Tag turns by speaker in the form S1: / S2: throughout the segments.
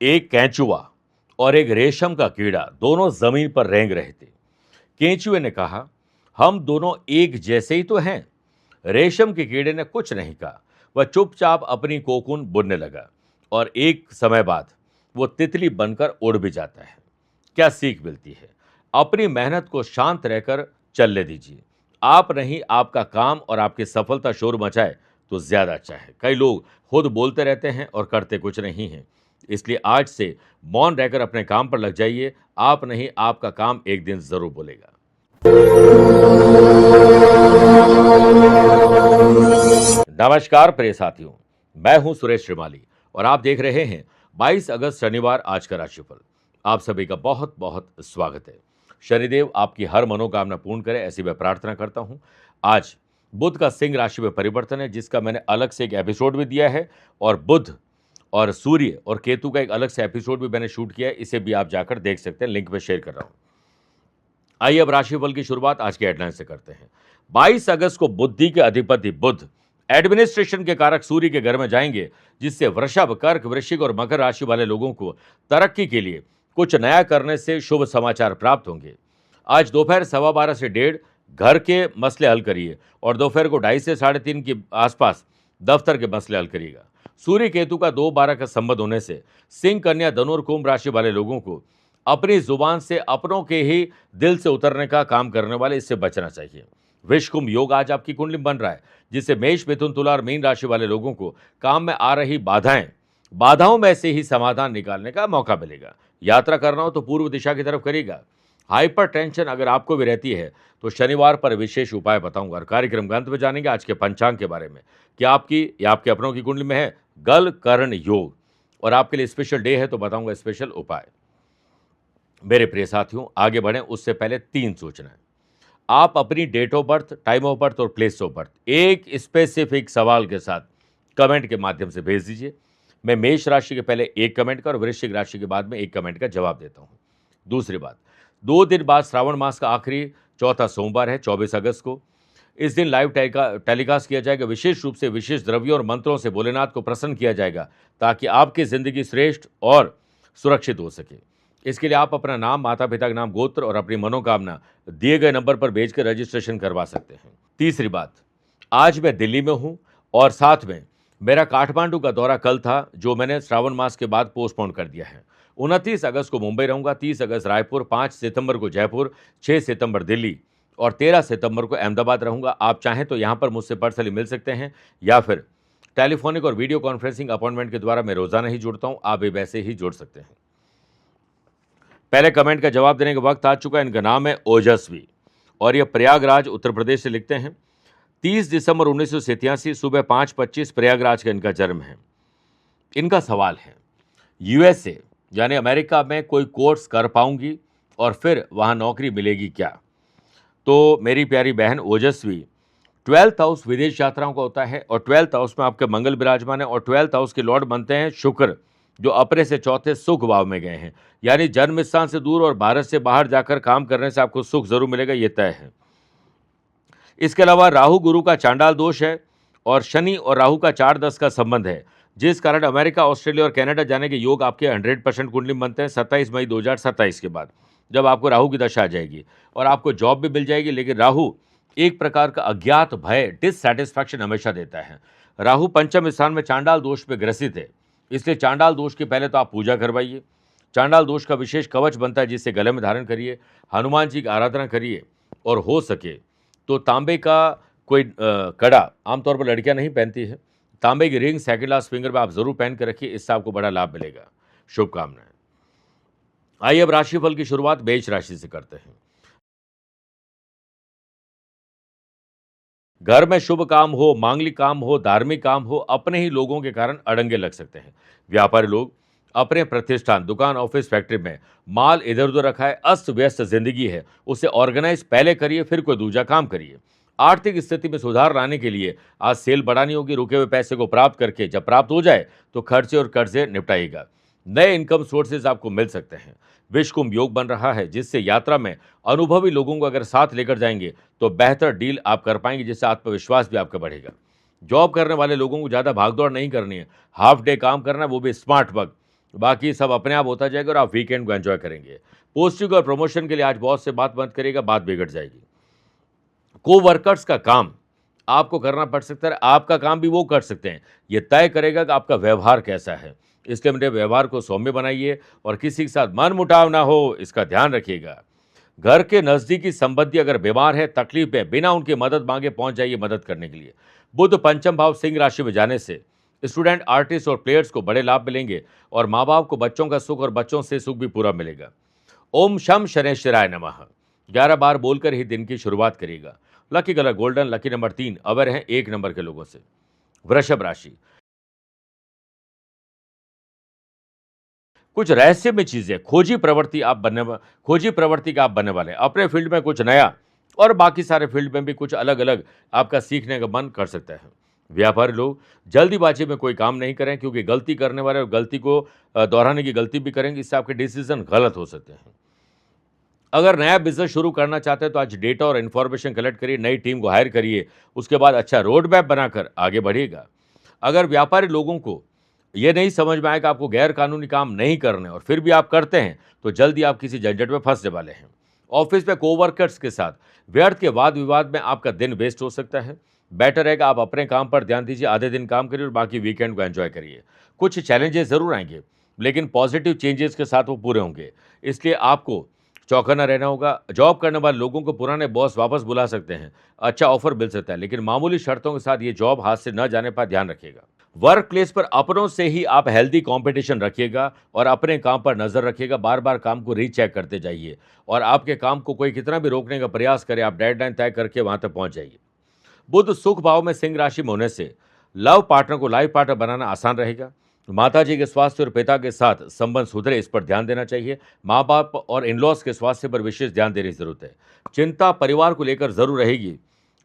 S1: एक केंचुआ और एक रेशम का कीड़ा दोनों जमीन पर रेंग रहे थे। केंचुए ने कहा, हम दोनों एक जैसे ही तो हैं। रेशम के कीड़े ने कुछ नहीं कहा। वह चुपचाप अपनी कोकून बुनने लगा और एक समय बाद वो तितली बनकर उड़ भी जाता है। क्या सीख मिलती है? अपनी मेहनत को शांत रहकर चलने दीजिए। आप नहीं, आपका काम और आपकी सफलता शोर मचाए तो ज्यादा अच्छा है। कई लोग खुद बोलते रहते हैं और करते कुछ नहीं हैं। इसलिए आज से मौन रहकर अपने काम पर लग जाइए। आप नहीं, आपका काम एक दिन जरूर बोलेगा। नमस्कार प्रिय साथियों, मैं हूं सुरेश श्रीमाली और आप देख रहे हैं 22 अगस्त शनिवार आज का राशिफल। आप सभी का बहुत बहुत स्वागत है। शनिदेव आपकी हर मनोकामना पूर्ण करे, ऐसी मैं प्रार्थना करता हूं। आज बुध का सिंह राशि में परिवर्तन है, जिसका मैंने अलग से एक एपिसोड भी दिया है और बुध और सूर्य और केतु का एक अलग से एपिसोड भी मैंने शूट किया है। इसे भी आप जाकर देख सकते हैं, लिंक पे शेयर कर रहा हूं। आइए अब राशिफल की शुरुआत आज के हेडलाइन से करते हैं। 22 अगस्त को बुद्धि के अधिपति बुध एडमिनिस्ट्रेशन के कारक सूर्य के घर में जाएंगे, जिससे वृषभ, कर्क, वृश्चिक और मकर राशि वाले लोगों को तरक्की के लिए कुछ नया करने से शुभ समाचार प्राप्त होंगे। आज दोपहर 12:15 से 1:30 घर के मसले हल करिए और दोपहर को 2:30 से 3:30 के आसपास दफ्तर के मसले हल करिएगा। सूर्य केतु का 2-12 का संबंध होने से सिंह, कन्या, धनु और कुंभ राशि वाले लोगों को अपनी जुबान से अपनों के ही दिल से उतरने का काम करने वाले इससे बचना चाहिए। विष कुंभ योग आज आपकी कुंडली में बन रहा है, जिससे मेष, मिथुन, तुला और मीन राशि वाले लोगों को काम में आ रही बाधाओं में से ही समाधान निकालने का मौका मिलेगा। यात्रा करना हो तो पूर्व दिशा की तरफ करिएगा। हाइपर टेंशन अगर आपको भी रहती है तो शनिवार पर विशेष उपाय बताऊंगा और कार्यक्रम के अंत में जानेंगे आज के पंचांग के बारे में कि आपकी या आपके अपनों की कुंडली में है गल कर्ण योग और आपके लिए स्पेशल डे है तो बताऊंगा स्पेशल उपाय। मेरे प्रिय साथियों, आगे बढ़ें उससे पहले 3 सूचनाएं। आप अपनी date of birth, time of birth और प्लेस ऑफ बर्थ एक स्पेसिफिक सवाल के साथ कमेंट के माध्यम से भेज दीजिए। मैं मेष राशि के पहले 1 कमेंट का और वृश्चिक राशि के बाद में 1 कमेंट का जवाब देता हूं। दूसरी बात, 2 दिन बाद श्रावण मास का आखिरी चौथा सोमवार है, 24 अगस्त को। इस दिन लाइव टेलीकास्ट किया जाएगा। विशेष रूप से विशेष द्रव्यों और मंत्रों से भोलेनाथ को प्रसन्न किया जाएगा ताकि आपकी जिंदगी श्रेष्ठ और सुरक्षित हो सके। इसके लिए आप अपना नाम, माता पिता का नाम, गोत्र और अपनी मनोकामना दिए गए नंबर पर भेजकर रजिस्ट्रेशन करवा सकते हैं। तीसरी बात, आज मैं दिल्ली में हूं और साथ में मेरा काठमांडू का दौरा कल था, जो मैंने श्रावण मास के बाद पोस्टपोन कर दिया है। 29 अगस्त को मुंबई रहूंगा, 30 अगस्त रायपुर, 5 सितंबर को जयपुर, 6 सितंबर दिल्ली और 13 सितंबर को अहमदाबाद रहूंगा। आप चाहें तो यहां पर मुझसे पर्सनली मिल सकते हैं या फिर टेलीफोनिक और वीडियो कॉन्फ्रेंसिंग अपॉइंटमेंट के द्वारा मैं रोजाना ही जुड़ता हूं, आप भी वैसे ही जुड़ सकते हैं। पहले कमेंट का जवाब देने का वक्त आ चुका है। इनका नाम है ओजस्वी और ये प्रयागराज उत्तर प्रदेश से लिखते हैं। 30 दिसंबर 1987 सुबह 5:25 प्रयागराज का इनका जन्म है। इनका सवाल है, यूएसए यानी अमेरिका में कोई कोर्स कर पाऊंगी और फिर वहां नौकरी मिलेगी क्या? तो मेरी प्यारी बहन ओजस्वी, 12th हाउस विदेश यात्राओं का होता है और 12th हाउस में आपके मंगल विराजमान है और 12th हाउस के लॉर्ड बनते हैं शुक्र, जो अपने से चौथे सुख भाव में गए हैं। यानी जन्म स्थान से दूर और भारत से बाहर जाकर काम करने से आपको सुख जरूर मिलेगा, ये तय है। इसके अलावा राहु गुरु का चांडाल दोष है और शनि और राहु का 4-10 का संबंध है, जिस कारण अमेरिका, ऑस्ट्रेलिया और कनाडा जाने के योग आपके 100% कुंडली में बनते हैं 27 मई 2027 के बाद, जब आपको राहु की दशा आ जाएगी और आपको जॉब भी मिल जाएगी। लेकिन राहु एक प्रकार का अज्ञात भय, डिससैटिस्फैक्शन हमेशा देता है। राहु पंचम स्थान में चांडाल दोष पे ग्रसित है, इसलिए चांडाल दोष के पहले तो आप पूजा करवाइए। चांडाल दोष का विशेष कवच बनता है, जिसे गले में धारण करिए, हनुमान जी की आराधना करिए और हो सके तो तांबे का कोई कड़ा, आमतौर पर लड़कियां नहीं पहनती है, तांबे की रिंग सेकंड लास्ट फिंगर में आप जरूर पहन कर रखिए, इससे आपको बड़ा लाभ मिलेगा। शुभकामनाएं। आइए अब राशिफल की शुरुआत मेष राशि से करते हैं। घर में शुभ काम हो, मांगलिक काम हो, धार्मिक काम हो, अपने ही लोगों के कारण अड़ंगे लग सकते हैं। व्यापारी लोग अपने प्रतिष्ठान, दुकान, ऑफिस, फैक्ट्री में माल इधर उधर रखा है, अस्त व्यस्त जिंदगी है, उसे ऑर्गेनाइज पहले करिए फिर कोई दूसरा काम करिए। आर्थिक स्थिति में सुधार लाने के लिए आज सेल बढ़ानी होगी। रुके हुए पैसे को प्राप्त करके जब प्राप्त हो जाए तो खर्चे और कर्जे निपटाइएगा। नए इनकम सोर्सेज आपको मिल सकते हैं। विष कुंभ योग बन रहा है, जिससे यात्रा में अनुभवी लोगों को अगर साथ लेकर जाएंगे तो बेहतर डील आप कर पाएंगे, जिससे आत्मविश्वास भी आपका बढ़ेगा। जॉब करने वाले लोगों को ज़्यादा भागदौड़ नहीं करनी है, हाफ डे काम करना है, वो भी स्मार्ट वर्क। बाकी सब अपने आप होता जाएगा और आप वीकेंड को एंजॉय करेंगे। पोस्टिंग और प्रमोशन के लिए आज बॉस से बात मत करिएगा, बात बिगड़ जाएगी। को-वर्कर्स का काम आपको करना पड़ सकता है, आपका काम भी वो कर सकते हैं। ये तय करेगा कि आपका व्यवहार कैसा है। इसलिए अपने व्यवहार को सौम्य बनाइए और किसी के साथ मनमुटाव ना हो, इसका ध्यान रखिएगा। घर के नज़दीकी संबंधी अगर बीमार है, तकलीफ है, बिना उनकी मदद मांगे पहुंच जाइए मदद करने के लिए। बुध पंचम भाव सिंह राशि में जाने से स्टूडेंट, आर्टिस्ट और प्लेयर्स को बड़े लाभ मिलेंगे और माँ बाप को बच्चों का सुख और बच्चों से सुख भी पूरा मिलेगा। ओम शम शनैश्चराय नमः 11 बार बोलकर ही दिन की शुरुआत करिएगा। Lucky colour golden, lucky number 3, अवर हैं 1 नंबर के लोगों से। वृषभ राशि, कुछ रहस्यमय चीजें, खोजी प्रवृत्ति का आप बनने वाले हैं। अपने फील्ड में कुछ नया और बाकी सारे फील्ड में भी कुछ अलग अलग आपका सीखने का मन कर सकता है। व्यापारी लोग जल्दीबाजी में कोई काम नहीं करें, क्योंकि गलती करने वाले और गलती को दोहराने की गलती भी करेंगे, इससे आपके डिसीजन गलत हो सकते हैं। अगर नया बिजनेस शुरू करना चाहते हैं तो आज डेटा और इन्फॉर्मेशन कलेक्ट करिए, नई टीम को हायर करिए, उसके बाद अच्छा रोड मैप बनाकर आगे बढ़िएगा। अगर व्यापारी लोगों को ये नहीं समझ में आए कि आपको गैर कानूनी काम नहीं करने और फिर भी आप करते हैं, तो जल्दी आप किसी झंझट में फंसने वाले हैं। ऑफिस में कोवर्कर्स के साथ व्यर्थ के वाद विवाद में आपका दिन वेस्ट हो सकता है। बेटर है कि आप अपने काम पर ध्यान दीजिए, आधे दिन काम करिए और बाकी वीकेंड को एंजॉय करिए। कुछ चैलेंजेस जरूर आएंगे, लेकिन पॉजिटिव चेंजेस के साथ वो पूरे होंगे, इसलिए आपको चौकन्ना रहना होगा। जॉब करने वाले लोगों को पुराने बॉस वापस बुला सकते हैं, अच्छा ऑफर मिल सकता है, लेकिन मामूली शर्तों के साथ ये जॉब हाथ से न जाने पर ध्यान रखिएगा। वर्क प्लेस पर अपनों से ही आप हेल्दी कंपटीशन रखिएगा और अपने काम पर नजर रखिएगा। बार बार काम को रीचेक करते जाइए और आपके काम को कोई कितना भी रोकने का प्रयास करे, आप डेडलाइन तय करके वहां तक पहुंच जाइए। बुध सुख भाव में सिंह राशि में होने से लव पार्टनर को लाइफ पार्टनर बनाना आसान रहेगा। माताजी के स्वास्थ्य और पिता के साथ संबंध सुधरे, इस पर ध्यान देना चाहिए। माँ बाप और इनलॉज के स्वास्थ्य पर विशेष ध्यान देने की जरूरत है। चिंता परिवार को लेकर जरूर रहेगी,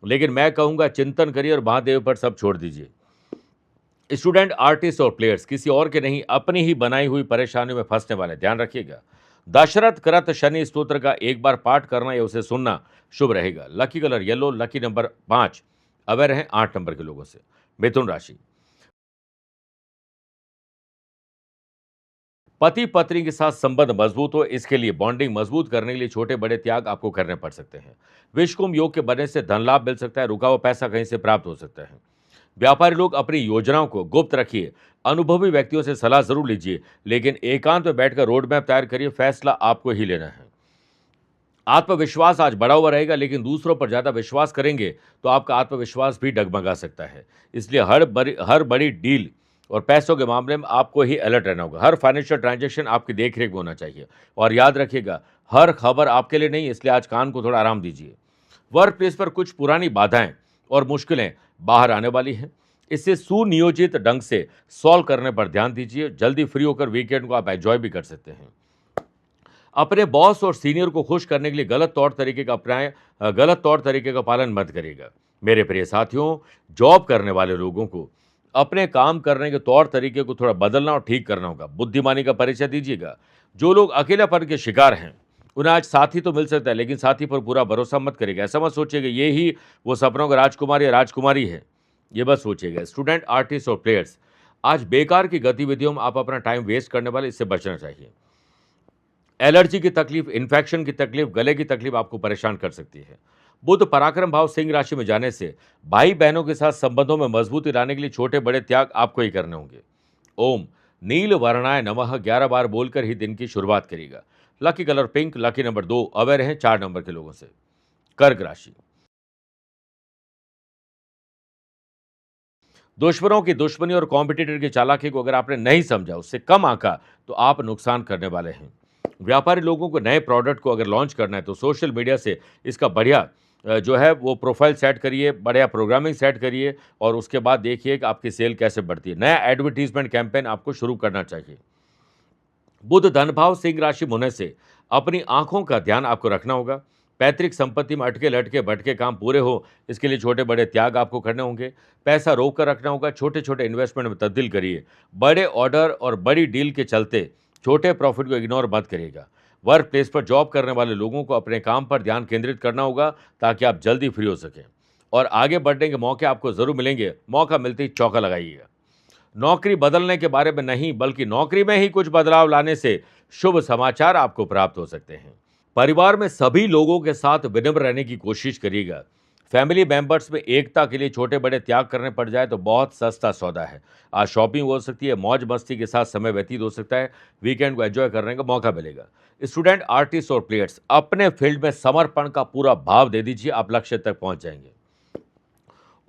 S1: लेकिन मैं कहूंगा चिंतन करिए और महादेव पर सब छोड़ दीजिए। स्टूडेंट, आर्टिस्ट और प्लेयर्स किसी और के नहीं, अपनी ही बनाई हुई परेशानियों में फंसने वाले, ध्यान रखिएगा। दशरथ कृत शनि स्तोत्र का एक बार पाठ करना या उसे सुनना शुभ रहेगा। Lucky colour yellow, lucky number 5, aware हैं 8 नंबर के लोगों से। मिथुन राशि, पति पत्नी के साथ संबंध मजबूत हो, इसके लिए बॉन्डिंग मजबूत करने के लिए छोटे बड़े त्याग आपको करने पड़ सकते हैं। विश्वकुंभ योग के बनने से धन लाभ मिल सकता है, रुका हुआ पैसा कहीं से प्राप्त हो सकता है। व्यापारी लोग अपनी योजनाओं को गुप्त रखिए, अनुभवी व्यक्तियों से सलाह जरूर लीजिए, लेकिन एकांत में बैठकर रोड मैप तैयार करिए, फैसला आपको ही लेना है। आत्मविश्वास आज बढ़ा हुआ रहेगा, लेकिन दूसरों पर ज्यादा विश्वास करेंगे तो आपका आत्मविश्वास भी डगमगा सकता है। इसलिए हर बड़ी डील और पैसों के मामले में आपको ही अलर्ट रहना होगा। हर फाइनेंशियल ट्रांजैक्शन आपकी देखरेख में होना चाहिए और याद रखिएगा, हर खबर आपके लिए नहीं, इसलिए आज कान को थोड़ा आराम दीजिए। वर्क प्लेस पर कुछ पुरानी बाधाएं और मुश्किलें बाहर आने वाली हैं, इसे सुनियोजित ढंग से सॉल्व करने पर ध्यान दीजिए। जल्दी फ्री होकर वीकेंड को आप एंजॉय भी कर सकते हैं। अपने बॉस और सीनियर को खुश करने के लिए गलत तौर तरीके का पालन मत करिएगा। मेरे प्रिय साथियों, जॉब करने वाले लोगों को अपने काम करने के तौर तरीके को थोड़ा बदलना और ठीक करना होगा। बुद्धिमानी का परिचय दीजिएगा। जो लोग अकेलापन के शिकार हैं, उन्हें आज साथी तो मिल सकता है, लेकिन साथी पर पूरा भरोसा मत करिएगा। ऐसा मत सोचिएगा ये ही वो सपनों का राजकुमार या राजकुमारी है, ये बस सोचिएगा। स्टूडेंट, आर्टिस्ट और प्लेयर्स, आज बेकार की गतिविधियों में आप अपना टाइम वेस्ट करने वाले, इससे बचना चाहिए। एलर्जी की तकलीफ, इन्फेक्शन की तकलीफ, गले की तकलीफ आपको परेशान कर सकती है। बुध पराक्रम भाव सिंह राशि में जाने से भाई बहनों के साथ संबंधों में मजबूती लाने के लिए छोटे बड़े त्याग आपको ही करने होंगे। ओम नील वर्णाय नमः 11 बार बोलकर ही दिन की शुरुआत करिएगा। Lucky colour pink, lucky number 2, aware हैं 4 नंबर के लोगों से। कर्क राशि, दुश्मनों की दुश्मनी और कॉम्पिटिटर की चालाकी को अगर आपने नहीं समझा, उससे कम आंका, तो आप नुकसान करने वाले हैं। व्यापारी लोगों को नए प्रोडक्ट को अगर लॉन्च करना है तो सोशल मीडिया से इसका बढ़िया जो है वो प्रोफाइल सेट करिए, बढ़िया प्रोग्रामिंग सेट करिए और उसके बाद देखिए कि आपकी सेल कैसे बढ़ती है। नया एडवर्टीजमेंट कैंपेन आपको शुरू करना चाहिए। बुध धन भाव सिंह राशि में होने से अपनी आंखों का ध्यान आपको रखना होगा। पैतृक संपत्ति में अटके लटके भटके काम पूरे हो, इसके लिए छोटे बड़े त्याग आपको करने होंगे। पैसा रोक कर रखना होगा, छोटे छोटे इन्वेस्टमेंट में तब्दील करिए। बड़े ऑर्डर और बड़ी डील के चलते छोटे प्रॉफिट को इग्नोर मत करिएगा। वर्क प्लेस पर जॉब करने वाले लोगों को अपने काम पर ध्यान केंद्रित करना होगा ताकि आप जल्दी फ्री हो सकें और आगे बढ़ने के मौके आपको जरूर मिलेंगे। मौका मिलते ही चौका लगाइएगा। नौकरी बदलने के बारे में नहीं, बल्कि नौकरी में ही कुछ बदलाव लाने से शुभ समाचार आपको प्राप्त हो सकते हैं। परिवार में सभी लोगों के साथ विनम्र रहने की कोशिश करिएगा। फैमिली मेंबर्स में एकता के लिए छोटे बड़े त्याग करने पड़ जाए तो बहुत सस्ता सौदा है। आज शॉपिंग हो सकती है, मौज मस्ती के साथ समय व्यतीत हो सकता है, वीकेंड को एंजॉय करने का मौका मिलेगा। स्टूडेंट, आर्टिस्ट और प्लेयर्स, अपने फील्ड में समर्पण का पूरा भाव दे दीजिए, आप लक्ष्य तक पहुंच जाएंगे।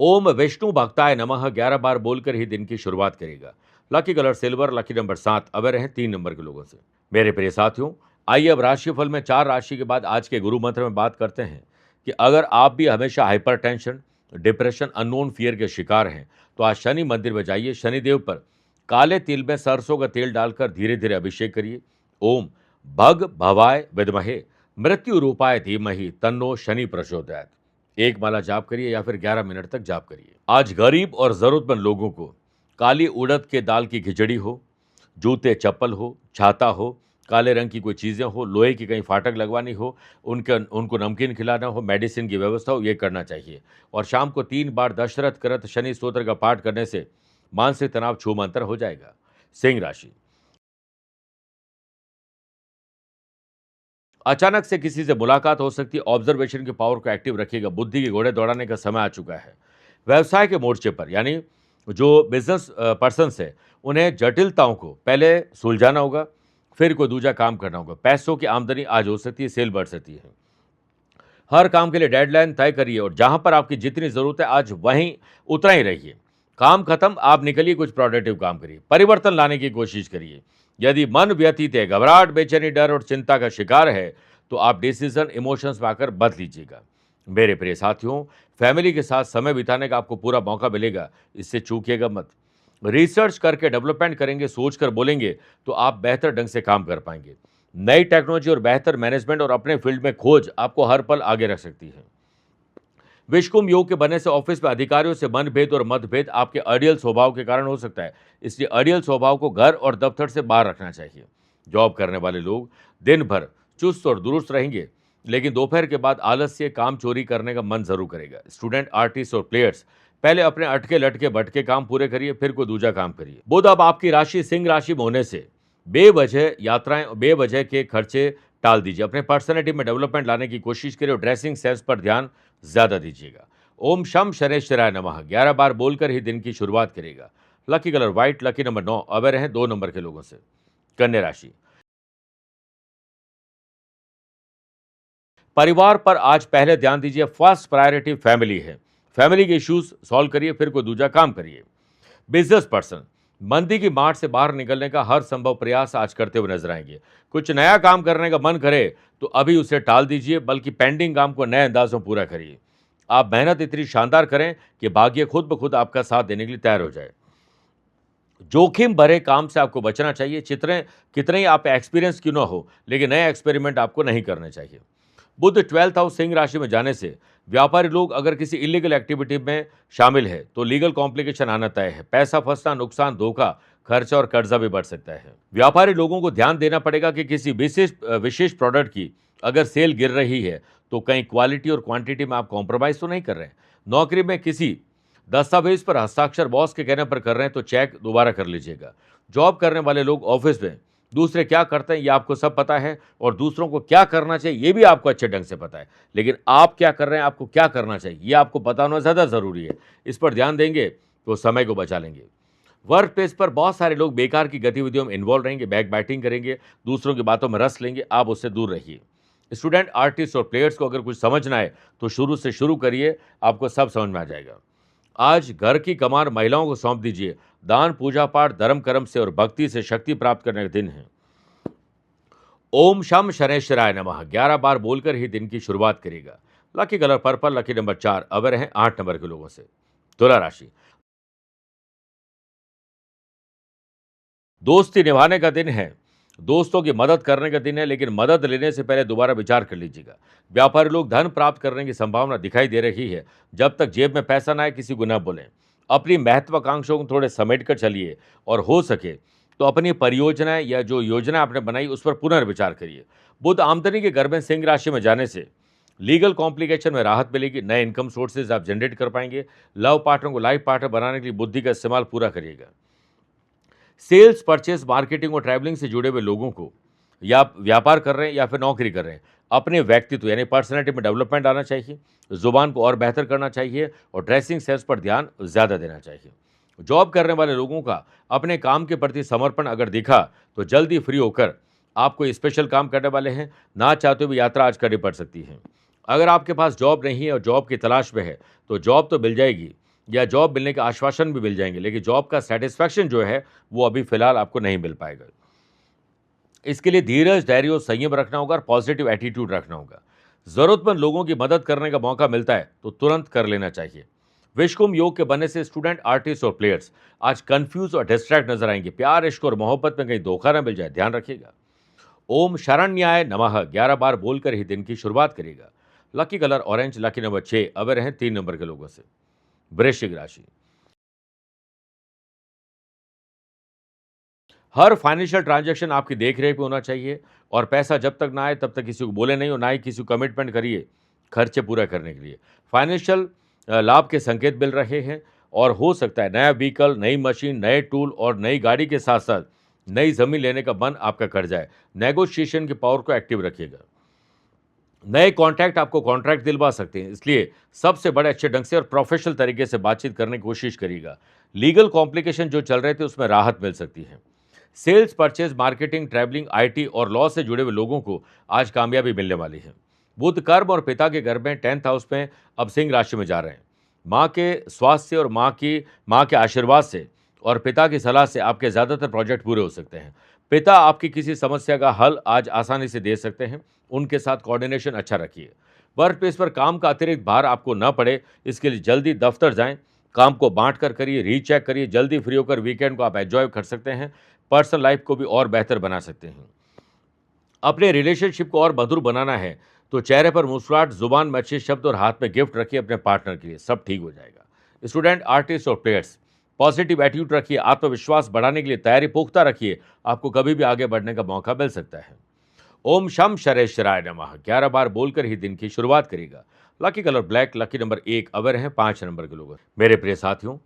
S1: ओम विष्णु भक्ताय नमः 11 बार बोलकर ही दिन की शुरुआत करेगा। Lucky colour silver, lucky number 7, away रहें 3 नंबर के लोगों से। मेरे प्रिय साथियों, आइए अब राशिफल में 4 राशि के बाद आज के गुरु मंत्र में बात करते हैं कि अगर आप भी हमेशा हाइपरटेंशन, डिप्रेशन, अननोन फियर के शिकार हैं तो आज शनि मंदिर में जाइए। शनिदेव पर काले तिल में सरसों का तेल डालकर धीरे धीरे अभिषेक करिए। ओम भग भवाय विद्महे मृत्यु रूपाय धीमहि तन्नो शनि प्रचोदयात्। एक माला जाप करिए या फिर 11 मिनट तक जाप करिए। आज गरीब और जरूरतमंद लोगों को काली उड़द के दाल की खिचड़ी हो, जूते चप्पल हो, छाता हो, काले रंग की कोई चीज़ें हो, लोहे की कहीं फाटक लगवानी हो, उनको नमकीन खिलाना हो, मेडिसिन की व्यवस्था हो, ये करना चाहिए। और शाम को 3 बार दशरथ करत शनि स्तोत्र का पाठ करने से मानसिक तनाव छूमंतर हो जाएगा। सिंह राशि, अचानक से किसी से मुलाकात हो सकती है। ऑब्जर्वेशन की पावर को एक्टिव रखिएगा। बुद्धि के घोड़े दौड़ाने का समय आ चुका है। व्यवसाय के मोर्चे पर यानी जो बिजनेस पर्सन्स है, उन्हें जटिलताओं को पहले सुलझाना होगा, फिर कोई दूसरा काम करना होगा। पैसों की आमदनी आज हो सकती है, सेल बढ़ सकती है। हर काम के लिए डेडलाइन तय करिए और जहां पर आपकी जितनी जरूरत है आज वहीं उतना ही रहिए। काम खत्म, आप निकलिए, कुछ प्रोडक्टिव काम करिए, परिवर्तन लाने की कोशिश करिए। यदि मन व्यतीत है, घबराहट, बेचैनी, डर और चिंता का शिकार है तो आप डिसीजन इमोशंस में आकर बदल लीजिएगा। मेरे प्रिय साथियों, फैमिली के साथ समय बिताने का आपको पूरा मौका मिलेगा, इससे चूकिएगा मत। रिसर्च करके डेवलपमेंट करेंगे, सोचकर बोलेंगे तो आप बेहतर ढंग से काम कर पाएंगे। नई टेक्नोलॉजी और बेहतर मैनेजमेंट और अपने फील्ड में खोज आपको हर पल आगे रख सकती है। विषकुंभ योग के बनने से ऑफिस में अधिकारियों से मनभेद और मतभेद आपके अड़ियल स्वभाव के कारण हो सकता है, इसलिए अड़ियल स्वभाव को घर और दफ्तर से बाहर रखना चाहिए। जॉब करने वाले लोग दिन भर चुस्त और दुरुस्त रहेंगे, लेकिन दोपहर के बाद आलस से काम चोरी करने का मन जरूर करेगा। स्टूडेंट, आर्टिस्ट और प्लेयर्स, पहले अपने अटके लटके भटके काम पूरे करिए, फिर कोई दूसरा काम करिए। बुध अब आपकी राशि सिंह राशि में होने से बेवजह यात्राएं, बेवजह के खर्चे टाल दीजिए। अपने पर्सनैलिटी में डेवलपमेंट लाने की कोशिश करिए और ड्रेसिंग सेंस पर ध्यान ज्यादा दीजिएगा। ओम शम शनैश्चराय नमः 11 बार बोलकर ही दिन की शुरुआत करेगा। Lucky colour white, lucky number 9, away रहें 2 नंबर के लोगों से। कन्या राशि, परिवार पर आज पहले ध्यान दीजिए। फर्स्ट प्रायोरिटी फैमिली है। फैमिली के इश्यूज सॉल्व करिए, फिर कोई दूसरा काम करिए। बिजनेस पर्सन, मंदी की मार से बाहर निकलने का हर संभव प्रयास आज करते हुए नजर आएंगे। कुछ नया काम करने का मन करे तो अभी उसे टाल दीजिए, बल्कि पेंडिंग काम को नए अंदाज में पूरा करिए। आप मेहनत इतनी शानदार करें कि भाग्य खुद ब खुद आपका साथ देने के लिए तैयार हो जाए। जोखिम भरे काम से आपको बचना चाहिए। चित्रें कितने ही आप एक्सपीरियंस क्यों ना हो, लेकिन नए एक्सपेरिमेंट आपको नहीं करने चाहिए। बुध 12th हाउस सिंह राशि में जाने से व्यापारी लोग अगर किसी इलीगल एक्टिविटी में शामिल है तो लीगल कॉम्प्लिकेशन आना तय है। पैसा फंसना, नुकसान, धोखा, खर्चा और कर्जा भी बढ़ सकता है। व्यापारी लोगों को ध्यान देना पड़ेगा कि किसी विशेष प्रोडक्ट की अगर सेल गिर रही है तो कहीं क्वालिटी और क्वांटिटी में आप कॉम्प्रोमाइज तो नहीं कर रहे हैं। नौकरी में किसी दस्तावेज पर हस्ताक्षर बॉस के कहने पर कर रहे हैं तो चेक दोबारा कर लीजिएगा। जॉब करने वाले लोग ऑफिस में दूसरे क्या करते हैं ये आपको सब पता है और दूसरों को क्या करना चाहिए ये भी आपको अच्छे ढंग से पता है, लेकिन आप क्या कर रहे हैं, आपको क्या करना चाहिए ये आपको पता होना ज़्यादा ज़रूरी है। इस पर ध्यान देंगे तो समय को बचा लेंगे। वर्क प्लेस पर बहुत सारे लोग बेकार की गतिविधियों में इन्वॉल्व रहेंगे, बैक बैटिंग करेंगे, दूसरों की बातों में रस लेंगे, आप उससे दूर रहिए। स्टूडेंट, आर्टिस्ट और प्लेयर्स को अगर कुछ समझना है तो शुरू से शुरू करिए, आपको सब समझ में आ जाएगा। आज घर की कमान महिलाओं को सौंप दीजिए। दान, पूजा पाठ, धर्म कर्म से और भक्ति से शक्ति प्राप्त करने का दिन है। ओम शम शनैश्चराय नमः 11 बार बोलकर ही दिन की शुरुआत करेगा। Lucky colour purple, lucky number 4, अवर हैं 8 नंबर के लोगों से। तुला राशि, दोस्ती निभाने का दिन है, दोस्तों की मदद करने का दिन है, लेकिन मदद लेने से पहले दोबारा विचार कर लीजिएगा। व्यापारी लोग धन प्राप्त करने की संभावना दिखाई दे रही है। जब तक जेब में पैसा ना आए किसी को न बोलें। अपनी महत्वाकांक्षाओं को थोड़े समेट कर चलिए और हो सके तो अपनी परियोजनाएं या जो योजना आपने बनाई उस पर पुनर्विचार करिए। बुध आमदनी के घर में सिंह राशि में जाने से लीगल कॉम्प्लिकेशन में राहत मिलेगी। नए इनकम सोर्सेज आप जनरेट कर पाएंगे। लव पार्टनर को लाइफ पार्टनर बनाने के लिए बुद्धि का इस्तेमाल पूरा करिएगा। सेल्स, परचेस, मार्केटिंग और ट्रैवलिंग से जुड़े हुए लोगों को, या आप व्यापार कर रहे हैं या फिर नौकरी कर रहे हैं, अपने व्यक्तित्व यानी पर्सनैलिटी में डेवलपमेंट आना चाहिए, ज़ुबान को और बेहतर करना चाहिए और ड्रेसिंग सेंस पर ध्यान ज़्यादा देना चाहिए। जॉब करने वाले लोगों का अपने काम के प्रति समर्पण अगर दिखा तो जल्दी फ्री होकर आप कोई स्पेशल काम करने वाले हैं, ना चाहते हुए यात्रा आज करनी पड़ सकती है। अगर आपके पास जॉब नहीं है और जॉब की तलाश में है, तो जॉब तो मिल जाएगी या जॉब मिलने के आश्वासन भी मिल जाएंगे, लेकिन जॉब का सेटिस्फैक्शन जो है वो अभी फिलहाल आपको नहीं मिल पाएगा। इसके लिए धीरज, धैर्य और संयम रखना होगा और पॉजिटिव एटीट्यूड रखना होगा। जरूरतमंद लोगों की मदद करने का मौका मिलता है तो तुरंत कर लेना चाहिए। विश्वकुंभ योग के बनने से स्टूडेंट, आर्टिस्ट और प्लेयर्स आज कंफ्यूज और डिस्ट्रैक्ट नजर आएंगे। प्यार, इश्क और मोहब्बत में कहीं धोखा न मिल जाए, ध्यान रखिएगा। ओम शरण्याय नमः 11 बार बोलकर ही दिन की शुरुआत करिएगा। Lucky colour orange, lucky number 6, away रहें 3 नंबर के लोगों से। वृश्चिक राशि, हर फाइनेंशियल ट्रांजैक्शन आपकी देखरेख में होना चाहिए और पैसा जब तक ना आए तब तक किसी को बोले नहीं और ना ही किसी को कमिटमेंट करिए खर्चे पूरा करने के लिए। फाइनेंशियल लाभ के संकेत मिल रहे हैं और हो सकता है नया व्हीकल, नई मशीन, नए टूल और नई गाड़ी के साथ साथ नई ज़मीन लेने का मन आपका कर जाए। नेगोशिएशन की पावर को एक्टिव रखिएगा। नए कॉन्ट्रैक्ट आपको कॉन्ट्रैक्ट दिलवा सकते हैं, इसलिए सबसे बड़े अच्छे ढंग से और प्रोफेशनल तरीके से बातचीत करने की कोशिश करिएगा। लीगल कॉम्प्लिकेशन जो चल रहे थे उसमें राहत मिल सकती है। Sales, purchase, marketing, travelling, IT और लॉ से जुड़े हुए लोगों को आज कामयाबी मिलने वाली है। बुध कर्म और पिता के घर में 10th हाउस में अब सिंह राशि में जा रहे हैं। माँ के स्वास्थ्य और माँ के आशीर्वाद से और पिता की सलाह से आपके ज़्यादातर प्रोजेक्ट पूरे हो सकते हैं। पिता आपकी किसी समस्या का हल आज आसानी से दे सकते हैं। उनके साथ कोऑर्डिनेशन अच्छा रखिए। वर्क प्लेस पर काम का अतिरिक्त भार आपको न पड़े, इसके लिए जल्दी दफ्तर जाएं। काम को बांट कर करिए, रीचेक करिए। जल्दी फ्री होकर वीकेंड को आप एंजॉय कर सकते हैं। पर्सनल लाइफ को भी और बेहतर बना सकते हैं। अपने रिलेशनशिप को और मधुर बनाना है तो चेहरे पर मुस्कुराहट, जुबान में अच्छे शब्द और हाथ में गिफ्ट रखिए अपने पार्टनर के लिए, सब ठीक हो जाएगा। स्टूडेंट, आर्टिस्ट और प्लेयर्स, पॉजिटिव एटीट्यूड रखिए। आत्मविश्वास बढ़ाने के लिए तैयारी पुख्ता रखिए। आपको कभी भी आगे बढ़ने का मौका मिल सकता है। ओम शम शरेश्वराय नमः 11 बार बोलकर ही दिन की शुरुआत करेगा। Lucky colour black, lucky number 1, अवर हैं 5 नंबर के लोग। मेरे प्रिय साथियों,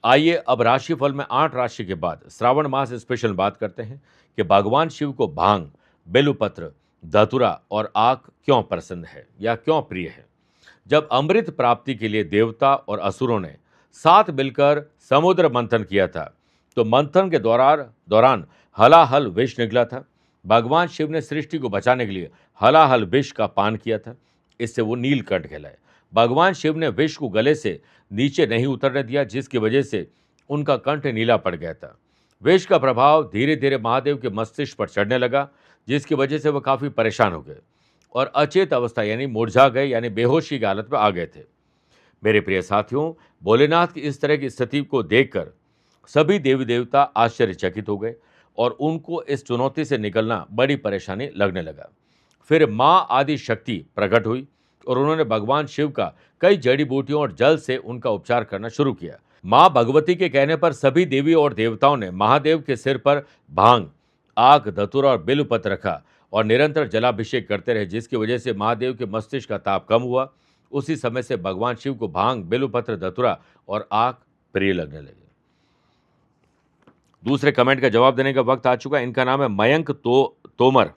S1: आइए अब राशिफल में 8 राशि के बाद श्रावण मास स्पेशल बात करते हैं कि भगवान शिव को भांग, बेलपत्र, धतूरा और आक क्यों पसंद है या क्यों प्रिय है। जब अमृत प्राप्ति के लिए देवता और असुरों ने साथ मिलकर समुद्र मंथन किया था तो मंथन के दौरान हलाहल विष निकला था। भगवान शिव ने सृष्टि को बचाने के लिए हलाहल विष का पान किया था। इससे वो नीलकंठ कहलाए। भगवान शिव ने विष को गले से नीचे नहीं उतरने दिया, जिसकी वजह से उनका कंठ नीला पड़ गया था। विष का प्रभाव धीरे धीरे महादेव के मस्तिष्क पर चढ़ने लगा, जिसकी वजह से वह काफ़ी परेशान हो गए और अचेत अवस्था यानी मुरझा गए, यानी बेहोशी की हालत में आ गए थे। मेरे प्रिय साथियों, भोलेनाथ की इस तरह की स्थिति को देखकर सभी देवी देवता आश्चर्यचकित हो गए और उनको इस चुनौती से निकलना बड़ी परेशानी लगने लगा। फिर माँ आदि शक्ति प्रकट हुई और उन्होंने भगवान शिव का कई जड़ी बूटियों और जल से उनका उपचार करना शुरू किया। माँ भगवती के कहने पर सभी देवी और देवताओं ने महादेव के सिर पर भांग, आग, धतूरा और बेलपत्र रखा और निरंतर जलाभिषेक करते रहे, जिसकी वजह से महादेव के मस्तिष्क का ताप कम हुआ। उसी समय से भगवान शिव को भांग, बेलपत्र, धतूरा और आग प्रिय लगने लगे। दूसरे कमेंट का जवाब देने का वक्त आ चुका है। इनका नाम है मयंक तोमर,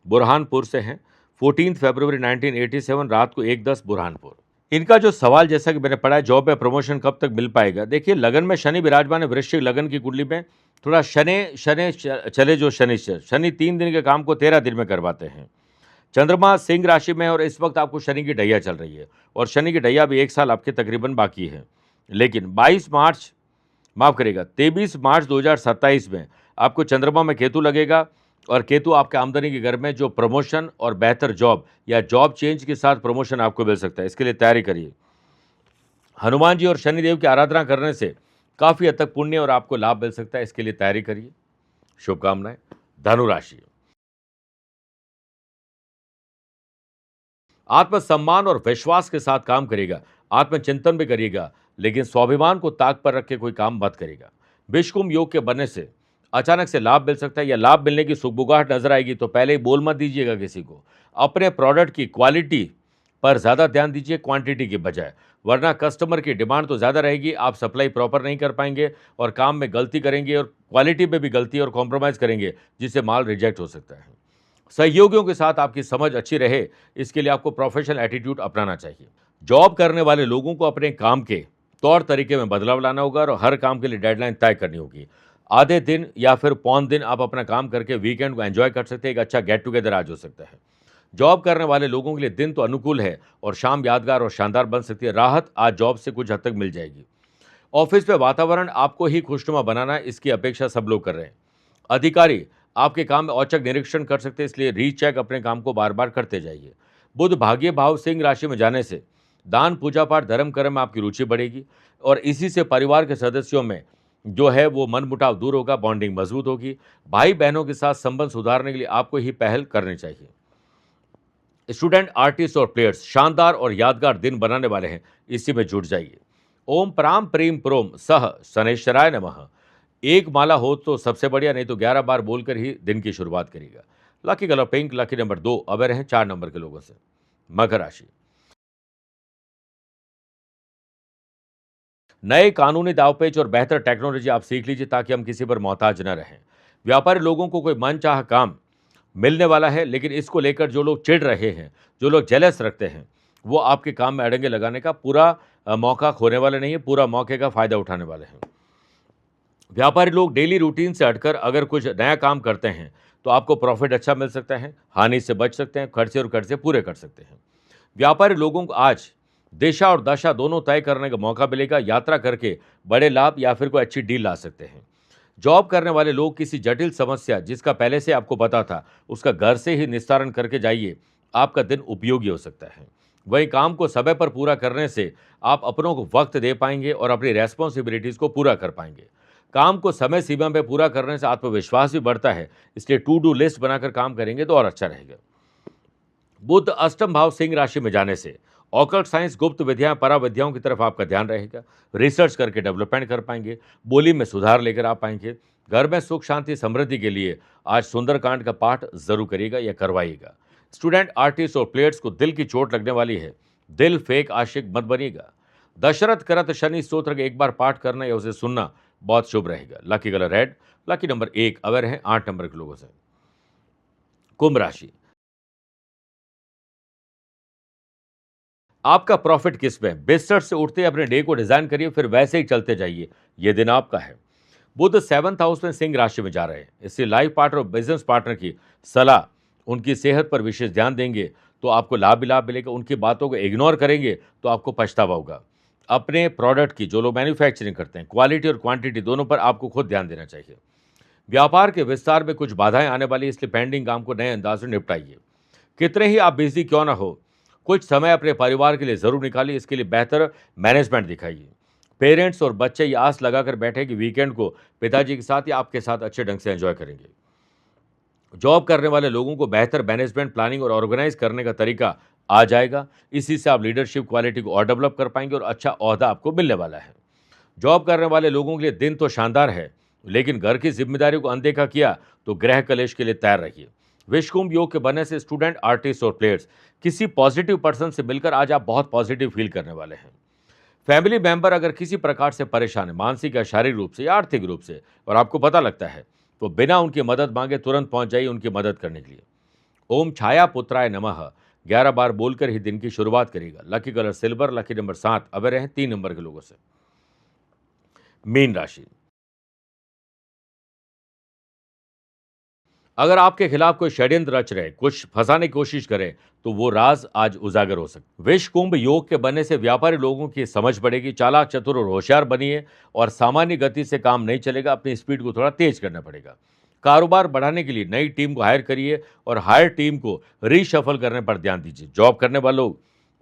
S1: बुरहानपुर से हैं। 14 फरवरी 1987 रात को 1:10 बुरहानपुर। इनका जो सवाल, जैसा कि मैंने पढ़ा है, जॉब में प्रमोशन कब तक मिल पाएगा। देखिए, लगन में शनि विराजमान है। वृश्चिक लगन की कुंडली में थोड़ा शनि चले, जो शनि 3 दिन के काम को 13 दिन में करवाते हैं। चंद्रमा सिंह राशि में और इस वक्त आपको शनि की ढैया चल रही है और शनि की ढैया भी 1 साल आपके तकरीबन बाकी है। लेकिन 23 मार्च 2027 में आपको चंद्रमा में केतु लगेगा और केतु आपके आमदनी के घर में जो प्रमोशन और बेहतर जॉब या जॉब चेंज के साथ प्रमोशन आपको मिल सकता है। इसके लिए तैयारी करिए। हनुमान जी और शनिदेव की आराधना करने से काफ़ी हद तक पुण्य और आपको लाभ मिल सकता है। इसके लिए तैयारी करिए। शुभकामनाएं। धनुराशि, आत्मसम्मान और विश्वास के साथ काम करेगा। आत्मचिंतन भी करिएगा, लेकिन स्वाभिमान को ताक पर रख के कोई काम मत करेगा। विश्वकुंभ योग के बनने से अचानक से लाभ मिल सकता है या लाभ मिलने की सुगबुगाहट नजर आएगी, तो पहले ही बोल मत दीजिएगा किसी को। अपने प्रोडक्ट की क्वालिटी पर ज़्यादा ध्यान दीजिए क्वांटिटी की बजाय, वरना कस्टमर की डिमांड तो ज़्यादा रहेगी, आप सप्लाई प्रॉपर नहीं कर पाएंगे और काम में गलती करेंगे और क्वालिटी में भी गलती और कॉम्प्रोमाइज़ करेंगे, जिससे माल रिजेक्ट हो सकता है। सहयोगियों के साथ आपकी समझ अच्छी रहे, इसके लिए आपको प्रोफेशनल एटीट्यूड अपनाना चाहिए। जॉब करने वाले लोगों को अपने काम के तौर तरीके में बदलाव लाना होगा और हर काम के लिए डेडलाइन तय करनी होगी। आधे दिन या फिर पौन दिन आप अपना काम करके वीकेंड को एंजॉय कर सकते हैं, एक अच्छा गेट टुगेदर आज हो सकता है। जॉब करने वाले लोगों के लिए दिन तो अनुकूल है और शाम यादगार और शानदार बन सकती है। राहत आज जॉब से कुछ हद तक मिल जाएगी। ऑफिस में वातावरण आपको ही खुशनुमा बनाना है, इसकी अपेक्षा सब लोग कर रहे हैं। अधिकारी आपके काम में औचक निरीक्षण कर सकते हैं, इसलिए रीचेक अपने काम को बार बार करते जाइए। बुध भाग्य भाव सिंह राशि में जाने से दान पूजा पाठ धर्म कर्म में आपकी रुचि बढ़ेगी और इसी से परिवार के सदस्यों में जो है वो मनमुटाव दूर होगा, बॉन्डिंग मजबूत होगी। भाई बहनों के साथ संबंध सुधारने के लिए आपको ही पहल करनी चाहिए। स्टूडेंट, आर्टिस्ट और प्लेयर्स शानदार और यादगार दिन बनाने वाले हैं, इसी में जुट जाइए। ओम प्राम प्रीम प्रोम सह शनैश्चराय नमः। एक माला हो तो सबसे बढ़िया, नहीं तो 11 बार बोलकर ही दिन की शुरुआत करिएगा। Lucky colour pink, lucky number 2 aware हैं 4 नंबर के लोगों से। मकर राशि, नए कानूनी दावपेच और बेहतर टेक्नोलॉजी आप सीख लीजिए ताकि हम किसी पर मोहताज न रहें। व्यापारी लोगों को कोई मनचाहा काम मिलने वाला है, लेकिन इसको लेकर जो लोग चिढ़ रहे हैं, जो लोग जेलस रखते हैं, वो आपके काम में अड़ंगे लगाने का पूरा मौका खोने वाले नहीं है, पूरा मौके का फायदा उठाने वाले हैं। व्यापारी लोग डेली रूटीन से हटकर अगर कुछ नया काम करते हैं तो आपको प्रॉफिट अच्छा मिल सकता है, हानि से बच सकते हैं, खर्चे और कर्जे पूरे कर सकते हैं। व्यापारी लोगों को आज दिशा और दशा दोनों तय करने का मौका मिलेगा। यात्रा करके बड़े लाभ या फिर कोई अच्छी डील ला सकते हैं। जॉब करने वाले लोग किसी जटिल समस्या जिसका पहले से आपको पता था, उसका घर से ही निस्तारण करके जाइए, आपका दिन उपयोगी हो सकता है। वहीं काम को समय पर पूरा करने से आप अपनों को वक्त दे पाएंगे और अपनी रेस्पॉन्सिबिलिटीज़ को पूरा कर पाएंगे। काम को समय सीमा में पूरा करने से आत्मविश्वास भी बढ़ता है, इसलिए टू डू लिस्ट बनाकर काम करेंगे तो और अच्छा रहेगा। बुध अष्टम भाव सिंह राशि में जाने से ऑकल्ट साइंस, गुप्त विद्याएं, पराविद्याओं की तरफ आपका ध्यान रहेगा। रिसर्च करके डेवलपमेंट कर पाएंगे, बोली में सुधार लेकर आ पाएंगे। घर में सुख शांति समृद्धि के लिए आज सुंदरकांड का पाठ जरूर करिएगा या करवाइएगा। स्टूडेंट, आर्टिस्ट और प्लेयर्स को दिल की चोट लगने वाली है, दिल फेक आशिक मत बनिएगा। दशरथ करत शनि स्तोत्र का एक बार पाठ करना या उसे सुनना बहुत शुभ रहेगा। Lucky colour red, lucky number 1 aware हैं 8 नंबर के लोगों से। कुंभ राशि, आपका प्रॉफिट किस में? बिस्तर से उठते अपने डे को डिजाइन करिए, फिर वैसे ही चलते जाइए, यह दिन आपका है। बुध 7th हाउस में सिंह राशि में जा रहे हैं, इससे लाइफ पार्टनर और बिजनेस पार्टनर की सलाह, उनकी सेहत पर विशेष ध्यान देंगे तो आपको लाभ ही लाभ मिलेगा। उनकी बातों को इग्नोर करेंगे तो आपको पछतावा होगा। अपने प्रोडक्ट की, जो लोग मैन्युफैक्चरिंग करते हैं, क्वालिटी और क्वांटिटी दोनों पर आपको खुद ध्यान देना चाहिए। व्यापार के विस्तार में कुछ बाधाएं आने वाली, इसलिए पेंडिंग काम को नए अंदाज से निपटाइए। कितने ही आप बिजी क्यों ना हो, कुछ समय अपने परिवार के लिए जरूर निकालिए, इसके लिए बेहतर मैनेजमेंट दिखाइए। पेरेंट्स और बच्चे ये आस लगाकर बैठे कि वीकेंड को पिताजी के साथ या आपके साथ अच्छे ढंग से एंजॉय करेंगे। जॉब करने वाले लोगों को बेहतर मैनेजमेंट, प्लानिंग और ऑर्गेनाइज करने का तरीका आ जाएगा। इसी से आप लीडरशिप क्वालिटी को और डेवलप कर पाएंगे और अच्छा ओहदा आपको मिलने वाला है। जॉब करने वाले लोगों के लिए दिन तो शानदार है, लेकिन घर की जिम्मेदारियों को अनदेखा किया तो गृह कलेश के लिए तैयार रहिए। विश्वकुंभ योग के बनने से स्टूडेंट, आर्टिस्ट और प्लेयर्स किसी पॉजिटिव पर्सन से मिलकर आज आप बहुत पॉजिटिव फील करने वाले हैं। फैमिली मेंबर अगर किसी प्रकार से परेशान है, मानसिक या शारीरिक रूप से या आर्थिक रूप से, और आपको पता लगता है, तो बिना उनकी मदद मांगे तुरंत पहुंच जाइए उनकी मदद करने के लिए। ओम छाया पुत्राय नमः 11 बार बोलकर ही दिन की शुरुआत करिएगा। Lucky colour silver, lucky number 7 aware हैं 3 नंबर के लोगों से। मीन राशि, अगर आपके खिलाफ कोई षड्यंत्र रच रहे, कुछ फंसाने की कोशिश करे, तो वो राज आज उजागर हो सकता है। विश्व कुंभ योग के बनने से व्यापारी लोगों की समझ बढ़ेगी। चालाक, चतुर और होशियार बनिए और सामान्य गति से काम नहीं चलेगा, अपनी स्पीड को थोड़ा तेज करना पड़ेगा। कारोबार बढ़ाने के लिए नई टीम को हायर करिए और हायर टीम को रीशफल करने पर ध्यान दीजिए। जॉब करने वाले लोग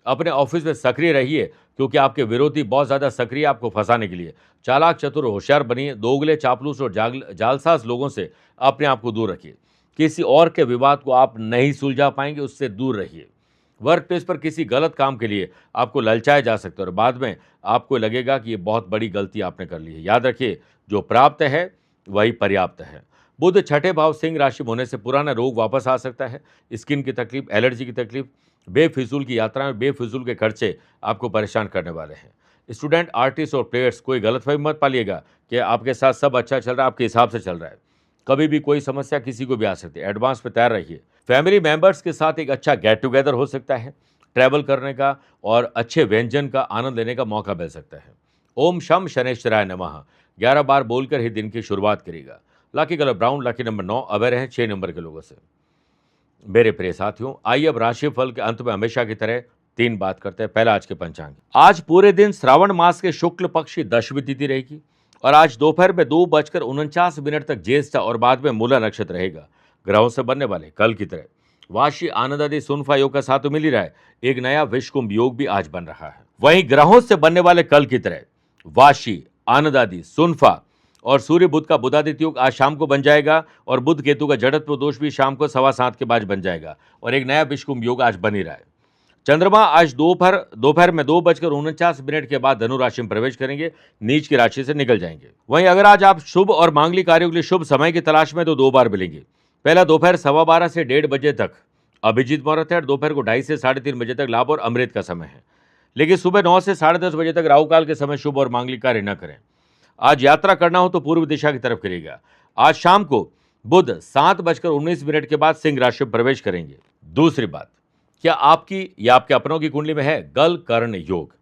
S1: अपने ऑफिस में सक्रिय रहिए, क्योंकि आपके विरोधी बहुत ज़्यादा सक्रिय आपको फंसाने के लिए। चालाक, चतुर और होशियार बनिए। दोगले, चापलूस और जालसाज लोगों से अपने आप को दूर रखिए। किसी और के विवाद को आप नहीं सुलझा पाएंगे, उससे दूर रहिए। वर्क प्लेस पर किसी गलत काम के लिए आपको ललचाया जा सकता है और बाद में आपको लगेगा कि ये बहुत बड़ी गलती आपने कर ली है। याद रखिए, जो प्राप्त है वही पर्याप्त है। बुध छठे भाव सिंह राशि में होने से पुराना रोग वापस आ सकता है। स्किन की तकलीफ, एलर्जी की तकलीफ, बेफिजूल की यात्राएं और बेफिजूल के खर्चे आपको परेशान करने वाले हैं। स्टूडेंट, आर्टिस्ट और प्लेयर्स, कोई गलतफहमी मत पालिएगा कि आपके साथ सब अच्छा चल रहा है, आपके हिसाब से चल रहा है। कभी भी कोई समस्या किसी को भी आ सकती है, एडवांस में तैयार रहिए। फैमिली मेंबर्स के साथ एक अच्छा गेट टुगेदर हो सकता है। ट्रैवल करने का और अच्छे व्यंजन का आनंद लेने का मौका मिल सकता है। ओम शम शनैश्चराय नमः 11 बार बोलकर ही दिन की शुरुआत करेगा। Lucky colour brown, lucky number 9, aware हैं 6 नंबर के लोगों से। मेरे प्रिय साथियों, आइए अब राशिफल के अंत में हमेशा की तरह 3 बात करते हैं। पहला आज के पंचांग। आज पूरे दिन श्रावण मास के शुक्ल पक्ष की दशमी तिथि रहेगी और आज दोपहर में 2:49 तक ज्येष्ठा और बाद में मूला नक्षत्र रहेगा। ग्रहों से बनने वाले कल की तरह वाशी आनंदादि सुनफा योग का साथ तो मिल ही रहा है, एक नया विश्वकुंभ योग भी आज बन रहा है। वहीं ग्रहों से बनने वाले कल की तरह वाशी, आनंदादि, सुनफा और सूर्य बुध का बुधादित्य योग आज शाम को बन जाएगा और बुध केतु का जड़त्व दोष भी शाम को 7:15 के बाद बन जाएगा और एक नया विश्वकुंभ योग आज बन ही रहा है। चंद्रमा आज दोपहर में 2:49 के बाद धनु राशि में प्रवेश करेंगे, नीच की राशि से निकल जाएंगे। वहीं अगर आज आप शुभ और मांगलिक कार्यों के लिए शुभ समय की तलाश में तो 2 बार मिलेंगे। पहला दोपहर 12:15 से 1:30 बजे तक अभिजीत मुहूर्त है और दोपहर को 2:30 से 3:30 बजे तक लाभ और अमृत का समय है। लेकिन सुबह 9 से 10:30 बजे तक राहु काल के समय शुभ और मांगलिक कार्य न करें। आज यात्रा करना हो तो पूर्व दिशा की तरफ करिएगा। आज शाम को बुध 7:19 के बाद सिंह राशि में प्रवेश करेंगे। दूसरी बात, क्या आपकी या आपके अपनों की कुंडली में है गल कर्ण योग?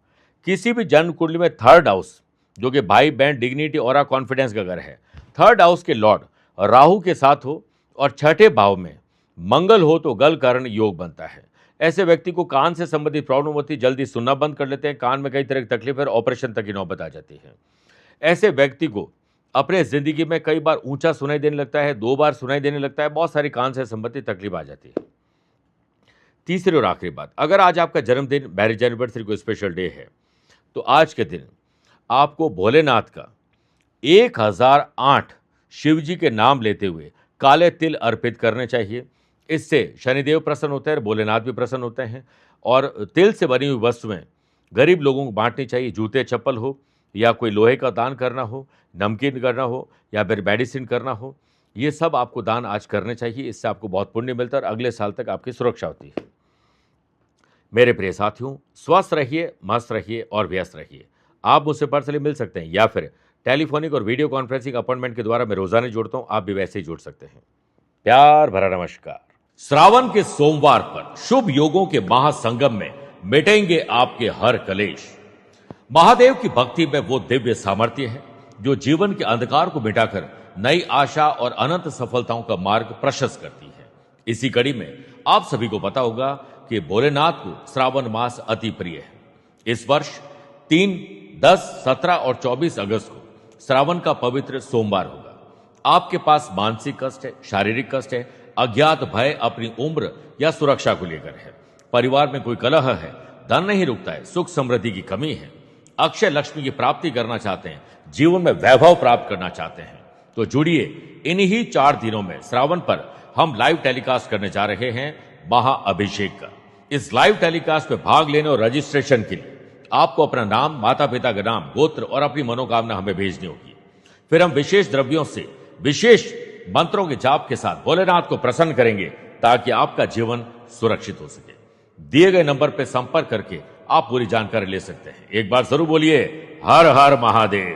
S1: किसी भी जन्म कुंडली में थर्ड हाउस, जो कि भाई बहन, डिग्निटी और कॉन्फिडेंस का घर है, थर्ड हाउस के लॉर्ड राहु के साथ हो और छठे भाव में मंगल हो तो गल कर्ण योग बनता है। ऐसे व्यक्ति को कान से संबंधित प्रॉब्लम होती है, जल्दी सुनना बंद कर लेते हैं, कान में कई तरह की तकलीफ है, ऑपरेशन तक की नौबत आ जाती है। ऐसे व्यक्ति को अपने जिंदगी में कई बार ऊंचा सुनाई देने लगता है, 2 बार सुनाई देने लगता है, बहुत सारी कान से संबंधित तकलीफ आ जाती है। तीसरी और आखिरी बात, अगर आज आपका जन्मदिन, मैरिज एनिवर्सरी कोई स्पेशल डे है तो आज के दिन आपको भोलेनाथ का 1008 शिव जी के नाम लेते हुए काले तिल अर्पित करने चाहिए। इससे शनिदेव प्रसन्न होते हैं, भोलेनाथ भी प्रसन्न होते हैं। और तिल से बनी हुई वस्तुएं गरीब लोगों को बांटनी चाहिए। जूते चप्पल हो या कोई लोहे का दान करना हो, नमकीन करना हो या फिर मेडिसिन करना हो, ये सब आपको दान आज करने चाहिए। इससे आपको बहुत पुण्य मिलता है और अगले साल तक आपकी सुरक्षा होती है। मेरे प्रिय साथियों, स्वस्थ रहिए, मस्त रहिए और व्यस्त रहिए। आप मुझसे पर्सनली मिल सकते हैं या फिर टेलीफोनिक और वीडियो कॉन्फ्रेंसिंग अपॉइंटमेंट के द्वारा मैं रोजाना जोड़ता हूं, आप भी वैसे ही जुड़ सकते हैं। प्यार भरा नमस्कार। श्रावण के सोमवार पर शुभ योगों के महासंगम में मिटेंगे आपके हर कलेश। महादेव की भक्ति में वो दिव्य सामर्थ्य है जो जीवन के अंधकार को मिटाकर नई आशा और अनंत सफलताओं का मार्ग प्रशस्त करती है। इसी कड़ी में आप सभी को पता होगा कि भोलेनाथ को श्रावण मास अति प्रिय है। इस वर्ष 3, 10, 17 और 24 अगस्त को श्रावण का पवित्र सोमवार होगा। आपके पास मानसिक कष्ट है, शारीरिक कष्ट है, अज्ञात भय अपनी उम्र या सुरक्षा को लेकर है, परिवार में कोई कलह है, धन नहीं रुकता है, सुख समृद्धि की कमी है, अक्षय लक्ष्मी की प्राप्ति करना चाहते हैं, जीवन में वैभव प्राप्त करना चाहते हैं, तो जुड़िए। इन्हीं 4 दिनों में श्रावण पर हम लाइव टेलीकास्ट करने जा रहे हैं महाअभिषेक का। इस लाइव टेलीकास्ट में भाग लेने और रजिस्ट्रेशन के लिए आपको अपना नाम, माता पिता का नाम, गोत्र और अपनी मनोकामना हमें भेजनी होगी। फिर हम विशेष द्रव्यों से, विशेष मंत्रों के जाप के साथ भोलेनाथ को प्रसन्न करेंगे ताकि आपका जीवन सुरक्षित हो सके। दिए गए नंबर पर संपर्क करके आप पूरी जानकारी ले सकते हैं। एक बार जरूर बोलिए, हर हर महादेव।